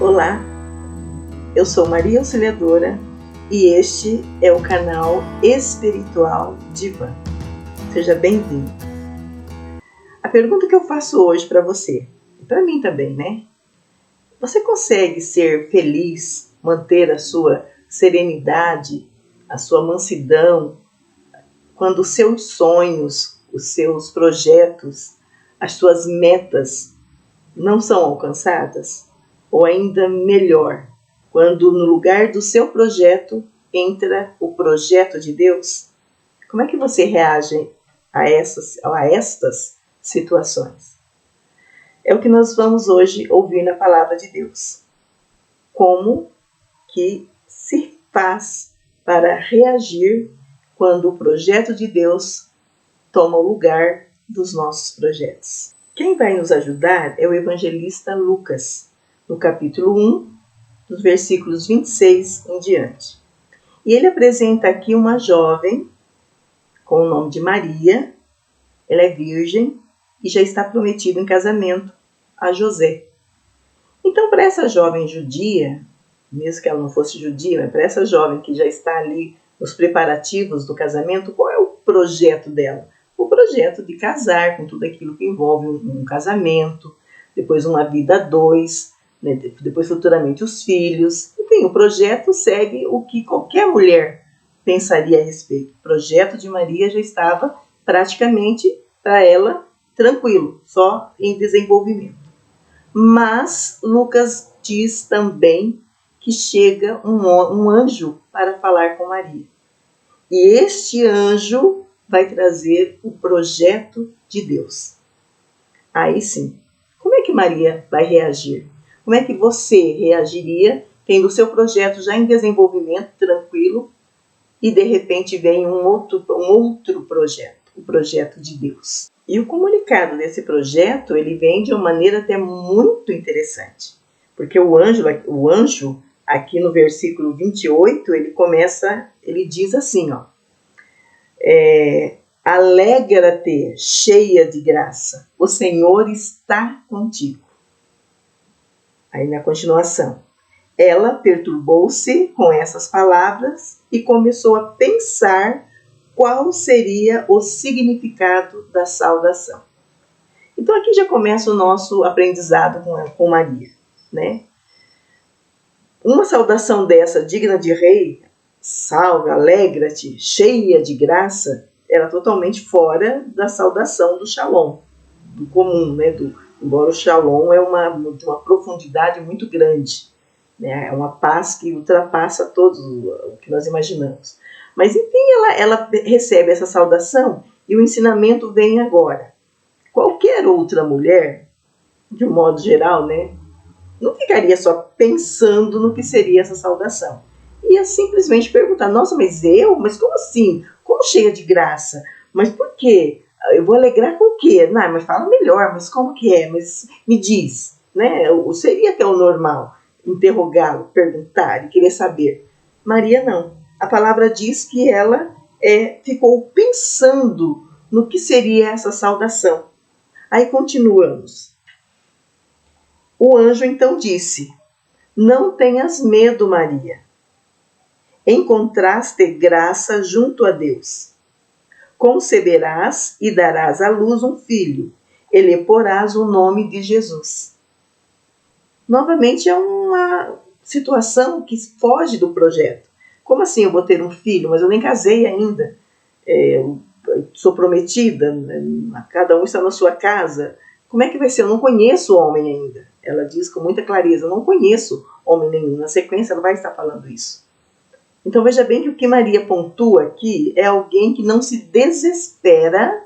Olá, eu sou Maria Auxiliadora e este é o canal Espiritual Diva. Seja bem-vindo. A pergunta que eu faço hoje para você, e para mim também, né? Você consegue ser feliz, manter a sua serenidade, a sua mansidão, quando os seus sonhos, os seus projetos, as suas metas não são alcançadas? Ou ainda melhor, quando no lugar do seu projeto entra o projeto de Deus? Como é que você reage a estas situações? É o que nós vamos hoje ouvir na palavra de Deus. Como que se faz para reagir quando o projeto de Deus toma o lugar dos nossos projetos? Quem vai nos ajudar é o evangelista Lucas, no capítulo 1, dos versículos 26 em diante. E ele apresenta aqui uma jovem com o nome de Maria. Ela é virgem e já está prometida em casamento a José. Então, para essa jovem judia, mesmo que ela não fosse judia, mas para essa jovem que já está ali nos preparativos do casamento, qual é o projeto dela? O projeto de casar, com tudo aquilo que envolve um casamento, depois uma vida a dois, né? Depois futuramente os filhos. Enfim, o projeto segue o que qualquer mulher pensaria a respeito. O projeto de Maria já estava praticamente para ela tranquilo, só em desenvolvimento. Mas Lucas diz também que chega um anjo para falar com Maria. E este anjo vai trazer o projeto de Deus. Aí sim, como é que Maria vai reagir? Como é que você reagiria tendo o seu projeto já em desenvolvimento, tranquilo, e de repente vem um outro projeto, o projeto de Deus? E o comunicado desse projeto, ele vem de uma maneira até muito interessante. Porque o anjo aqui no versículo 28, ele diz assim, ó. Alegra-te, cheia de graça, o Senhor está contigo. Aí na continuação, ela perturbou-se com essas palavras e começou a pensar qual seria o significado da saudação. Então aqui já começa o nosso aprendizado com Maria, né? Uma saudação dessa, digna de rei, salve, alegra-te, cheia de graça, era totalmente fora da saudação do Shalom, do comum, né? Embora o Shalom é de uma profundidade muito grande, né? É uma paz que ultrapassa todo o que nós imaginamos. Mas enfim, ela recebe essa saudação e o ensinamento vem agora. Qualquer outra mulher, de um modo geral, né, não ficaria só pensando no que seria essa saudação. Ia simplesmente perguntar, nossa, mas como assim? Como cheia de graça? Mas por quê? Eu vou alegrar com o quê? Não, mas fala melhor, mas como que é? Mas me diz, né? Seria até o normal interrogá-lo, perguntar e querer saber. Maria não. A palavra diz que ela ficou pensando no que seria essa saudação. Aí continuamos. O anjo então disse, não tenhas medo, Maria. Encontraste graça junto a Deus. Conceberás e darás à luz um filho, e lhe porás o nome de Jesus. Novamente é uma situação que foge do projeto. Como assim eu vou ter um filho, mas eu nem casei ainda? Sou prometida, cada um está na sua casa. Como é que vai ser? Eu não conheço homem ainda. Ela diz com muita clareza, eu não conheço homem nenhum. Na sequência ela vai estar falando isso. Então veja bem que o que Maria pontua aqui é alguém que não se desespera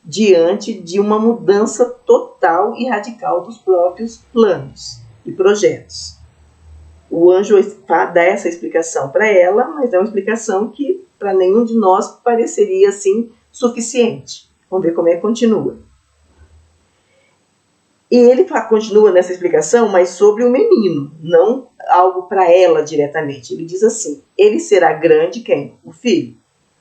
diante de uma mudança total e radical dos próprios planos e projetos. O anjo dá essa explicação para ela, mas é uma explicação que para nenhum de nós pareceria assim suficiente. Vamos ver como é que continua. E ele continua nessa explicação, mas sobre o menino, não algo para ela diretamente. Ele diz assim, ele será grande, quem? O filho.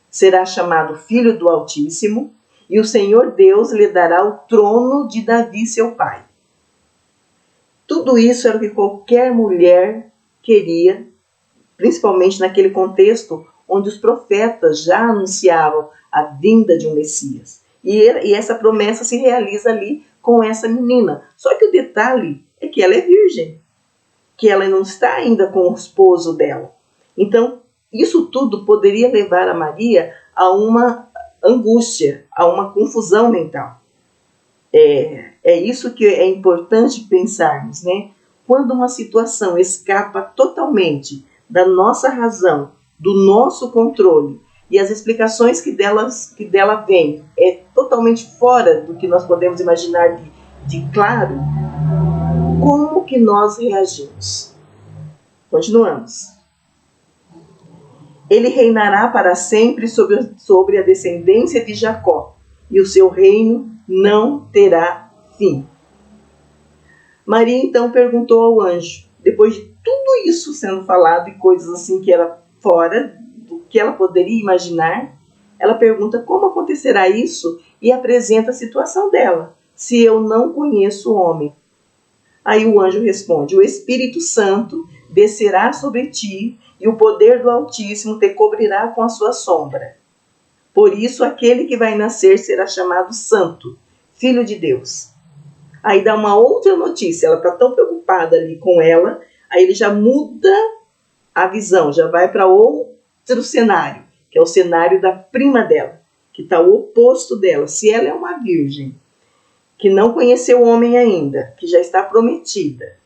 Será chamado Filho do Altíssimo, e o Senhor Deus lhe dará o trono de Davi, seu pai. Tudo isso era o que qualquer mulher queria, principalmente naquele contexto onde os profetas já anunciavam a vinda de um Messias. E essa promessa se realiza ali com essa menina. Só que o detalhe é que ela é virgem, que ela não está ainda com o esposo dela. Então, isso tudo poderia levar a Maria a uma angústia, a uma confusão mental. É isso que é importante pensarmos, né? Quando uma situação escapa totalmente da nossa razão, do nosso controle, e as explicações que dela vêm é totalmente fora do que nós podemos imaginar de claro, como que nós reagimos? Continuamos. Ele reinará para sempre sobre a descendência de Jacó, e o seu reino não terá fim. Maria então perguntou ao anjo, depois de tudo isso sendo falado e coisas assim que era fora do que ela poderia imaginar, ela pergunta como acontecerá isso e apresenta a situação dela, se eu não conheço o homem. Aí o anjo responde, o Espírito Santo descerá sobre ti e o poder do Altíssimo te cobrirá com a sua sombra. Por isso aquele que vai nascer será chamado Santo, Filho de Deus. Aí dá uma outra notícia, ela está tão preocupada ali com ela, aí ele já muda a visão, já vai para outro cenário, que é o cenário da prima dela, que está o oposto dela. Se ela é uma virgem, que não conheceu o homem ainda, que já está prometida,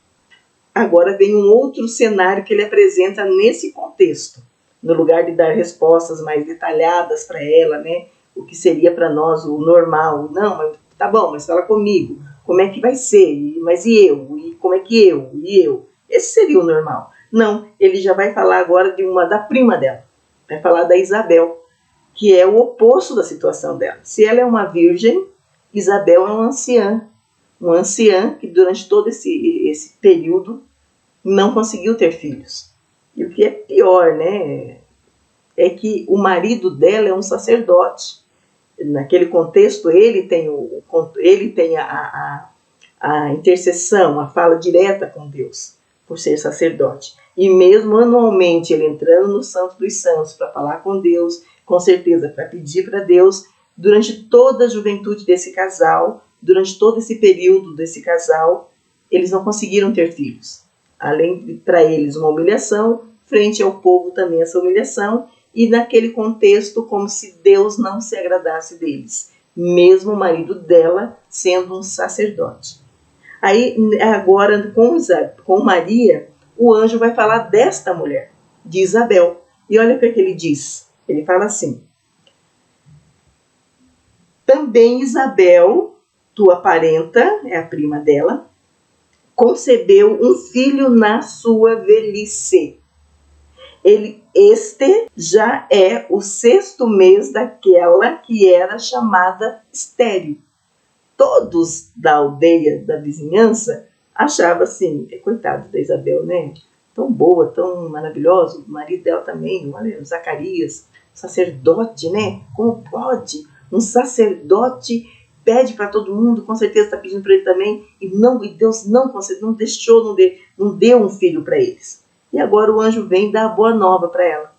agora vem um outro cenário que ele apresenta nesse contexto, no lugar de dar respostas mais detalhadas para ela, né? O que seria para nós o normal. Não, mas tá bom, mas fala comigo. Como é que vai ser? Mas e eu? E como é que eu? E eu? Esse seria o normal. Não, ele já vai falar agora da prima dela. Vai falar da Isabel, que é o oposto da situação dela. Se ela é uma virgem, Isabel é uma anciã que durante todo esse período não conseguiu ter filhos. E o que é pior, né, é que o marido dela é um sacerdote. Naquele contexto, ele tem a intercessão, a fala direta com Deus, por ser sacerdote. E mesmo anualmente, ele entrando no Santo dos Santos para falar com Deus, com certeza para pedir para Deus, durante toda a juventude desse casal, durante todo esse período desse casal, eles não conseguiram ter filhos. Além para eles uma humilhação, frente ao povo também essa humilhação, e naquele contexto como se Deus não se agradasse deles, mesmo o marido dela sendo um sacerdote. Aí agora com Maria, o anjo vai falar desta mulher, de Isabel, e olha o que ele diz, ele fala assim, também Isabel, tua parenta, é a prima dela, concebeu um filho na sua velhice. Este já é o 6º mês daquela que era chamada estéril. Todos da aldeia, da vizinhança, achavam assim, coitado da Isabel, né? Tão boa, tão maravilhosa, o marido dela também, olha, Zacarias, sacerdote, né? Como pode? Um sacerdote pede para todo mundo, com certeza está pedindo para ele também, e Deus não deixou, não deu um filho para eles. E agora o anjo vem dar a boa nova para ela,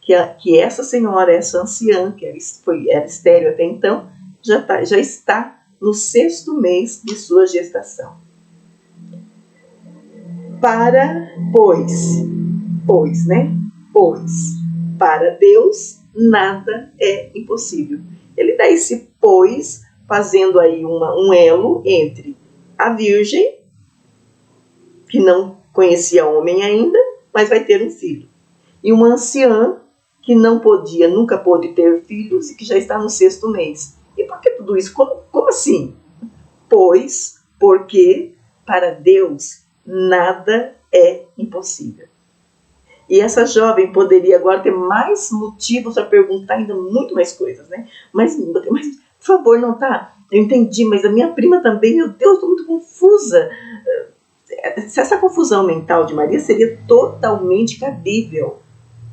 que essa senhora, essa anciã, que era estéril até então, já está no 6º mês de sua gestação. Pois, para Deus nada é impossível. Ele dá esse pois, fazendo aí um elo entre a virgem, que não conhecia homem ainda, mas vai ter um filho, e uma anciã que nunca pôde ter filhos e que já está no 6º mês. E por que tudo isso? Como assim? Pois, porque para Deus nada é impossível. E essa jovem poderia agora ter mais motivos para perguntar ainda muito mais coisas, né? Mas por favor, não tá? Eu entendi, mas a minha prima também, meu Deus, estou muito confusa. Essa confusão mental de Maria seria totalmente cabível,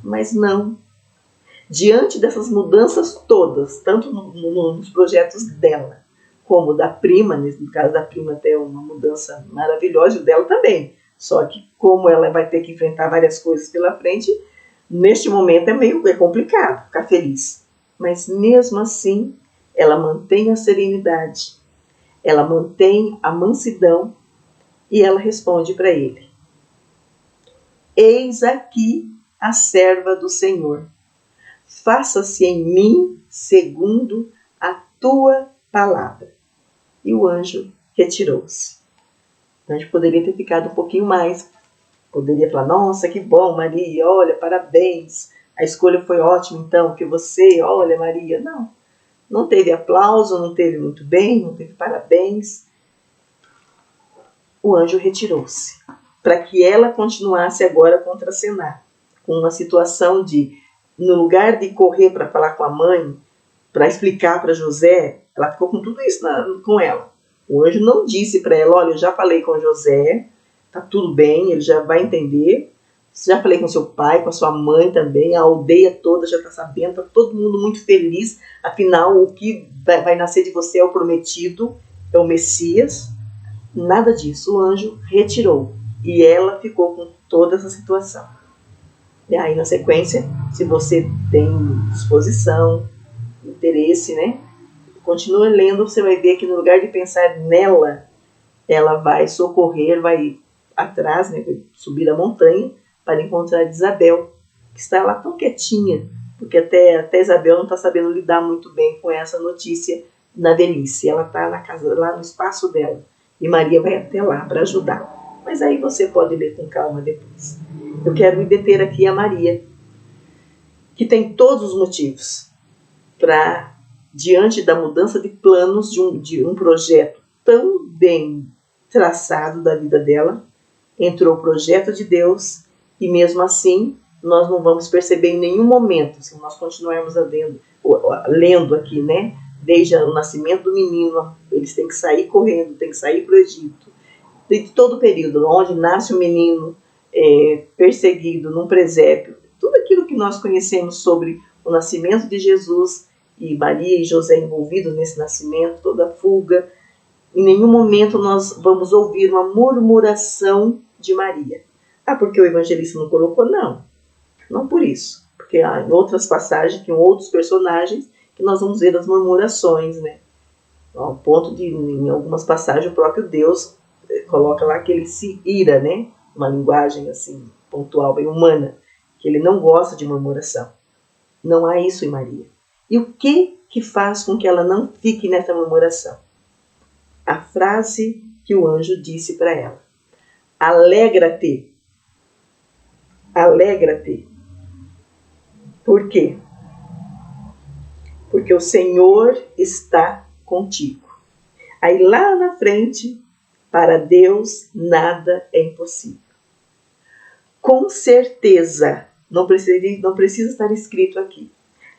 mas não. Diante dessas mudanças todas, tanto nos projetos dela, como da prima, no caso da prima até uma mudança maravilhosa, e o dela também. Só que como ela vai ter que enfrentar várias coisas pela frente, neste momento é complicado ficar feliz. Mas mesmo assim, ela mantém a serenidade, ela mantém a mansidão e ela responde para ele: eis aqui a serva do Senhor. Faça-se em mim segundo a tua palavra. E o anjo retirou-se. O anjo poderia ter ficado um pouquinho mais. Poderia falar: nossa, que bom, Maria, olha, parabéns. A escolha foi ótima, então, que você, olha, Maria. Não, não teve aplauso, não teve muito bem, não teve parabéns. O anjo retirou-se, para que ela continuasse agora a contracenar, com uma situação de, no lugar de correr para falar com a mãe, para explicar para José, ela ficou com tudo isso com ela. O anjo não disse para ela: olha, eu já falei com José, tá tudo bem, ele já vai entender. Já falei com seu pai, com a sua mãe também, a aldeia toda já está sabendo, está todo mundo muito feliz. Afinal, o que vai nascer de você é o prometido, é o Messias. Nada disso, o anjo retirou e ela ficou com toda essa situação. E aí, na sequência, se você tem disposição, interesse, né? Continua lendo, você vai ver que no lugar de pensar nela, ela vai socorrer, vai atrás, né? Vai subir a montanha para encontrar Isabel, que está lá tão quietinha, porque até Isabel não está sabendo lidar muito bem com essa notícia na velhice. Ela está na casa, lá no espaço dela, e Maria vai até lá para ajudar. Mas aí você pode ler com calma depois. Eu quero me deter aqui a Maria, que tem todos os motivos para, diante da mudança de planos de um projeto tão bem traçado da vida dela, entrou o projeto de Deus e mesmo assim nós não vamos perceber em nenhum momento, se nós continuarmos lendo aqui, né? Desde o nascimento do menino, eles têm que sair correndo, têm que sair para o Egito. De todo o período, onde nasce o menino perseguido num presépio, tudo aquilo que nós conhecemos sobre o nascimento de Jesus e Maria e José envolvidos nesse nascimento, toda a fuga, em nenhum momento nós vamos ouvir uma murmuração de Maria. Ah, porque o evangelista não colocou? Não, não por isso. Porque há em outras passagens, com outros personagens, que nós vamos ver as murmurações, né? Ao ponto de, em algumas passagens, o próprio Deus coloca lá que ele se ira, né? Uma linguagem assim, pontual, bem humana, que ele não gosta de murmuração. Não há isso em Maria. E o que faz com que ela não fique nessa murmuração? A frase que o anjo disse para ela: alegra-te. Alegra-te. Por quê? Porque o Senhor está contigo. Aí lá na frente, para Deus nada é impossível. Com certeza, não precisa estar escrito aqui.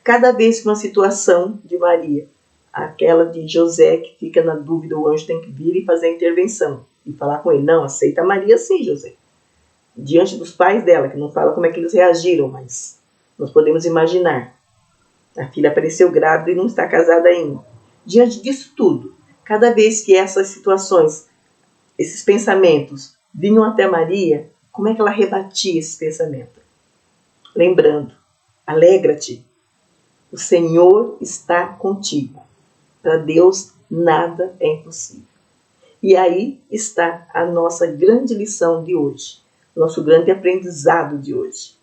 Cada vez que uma situação de Maria, aquela de José que fica na dúvida, o anjo tem que vir e fazer a intervenção e falar com ele: não, aceita Maria sim, José. Diante dos pais dela, que não fala como é que eles reagiram, mas nós podemos imaginar. A filha apareceu grávida e não está casada ainda. Diante disso tudo, cada vez que essas situações, esses pensamentos vinham até Maria, como é que ela rebatia esse pensamento? Lembrando: alegra-te, o Senhor está contigo. Para Deus nada é impossível. E aí está a nossa grande lição de hoje, nosso grande aprendizado de hoje.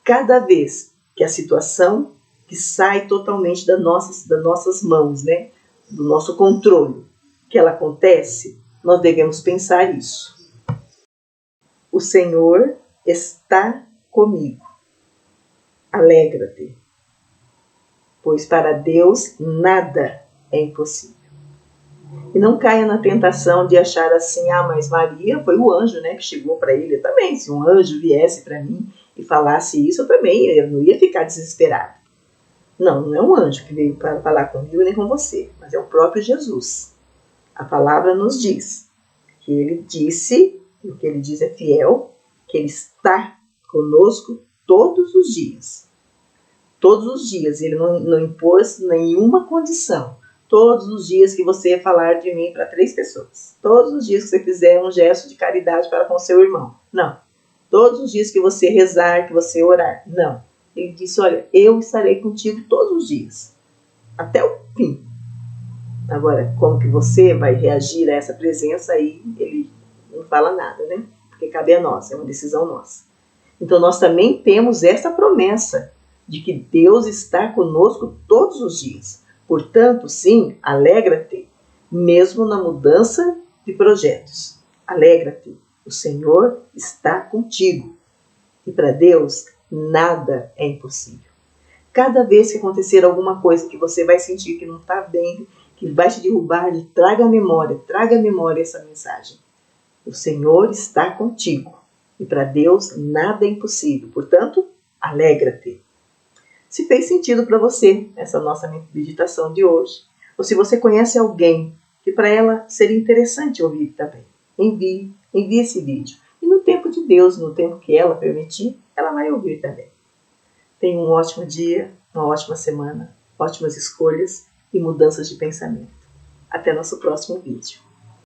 Cada vez que a situação que sai totalmente das nossas mãos, né, do nosso controle, que ela acontece, nós devemos pensar isso. O Senhor está comigo. Alegra-te, pois para Deus nada é impossível. E não caia na tentação de achar assim: ah, mas Maria foi o anjo, né, que chegou para ele. Eu também, se um anjo viesse para mim e falasse isso, eu não ia ficar desesperado. Não, não é um anjo que veio para falar comigo nem com você, mas é o próprio Jesus. A palavra nos diz que ele disse, e o que ele diz é fiel, que ele está conosco todos os dias. Todos os dias, ele não impôs nenhuma condição. todos os dias que você falar de mim para 3 pessoas. Todos os dias que você fizer um gesto de caridade para com seu irmão. Não. Todos os dias que você rezar, que você orar. Não. Ele disse, olha, eu estarei contigo todos os dias. Até o fim. Agora, como que você vai reagir a essa presença aí, ele não fala nada, né? Porque cabe a nós, é uma decisão nossa. Então, nós também temos essa promessa de que Deus está conosco todos os dias. Portanto, sim, alegra-te, mesmo na mudança de projetos. Alegra-te, o Senhor está contigo. E para Deus, nada é impossível. Cada vez que acontecer alguma coisa que você vai sentir que não está bem, que vai te derrubar, traga à memória essa mensagem. O Senhor está contigo. E para Deus, nada é impossível. Portanto, alegra-te. Se fez sentido para você essa nossa meditação de hoje, ou se você conhece alguém que para ela seria interessante ouvir também, envie esse vídeo. E no tempo de Deus, no tempo que ela permitir, ela vai ouvir também. Tenha um ótimo dia, uma ótima semana, ótimas escolhas e mudanças de pensamento. Até nosso próximo vídeo.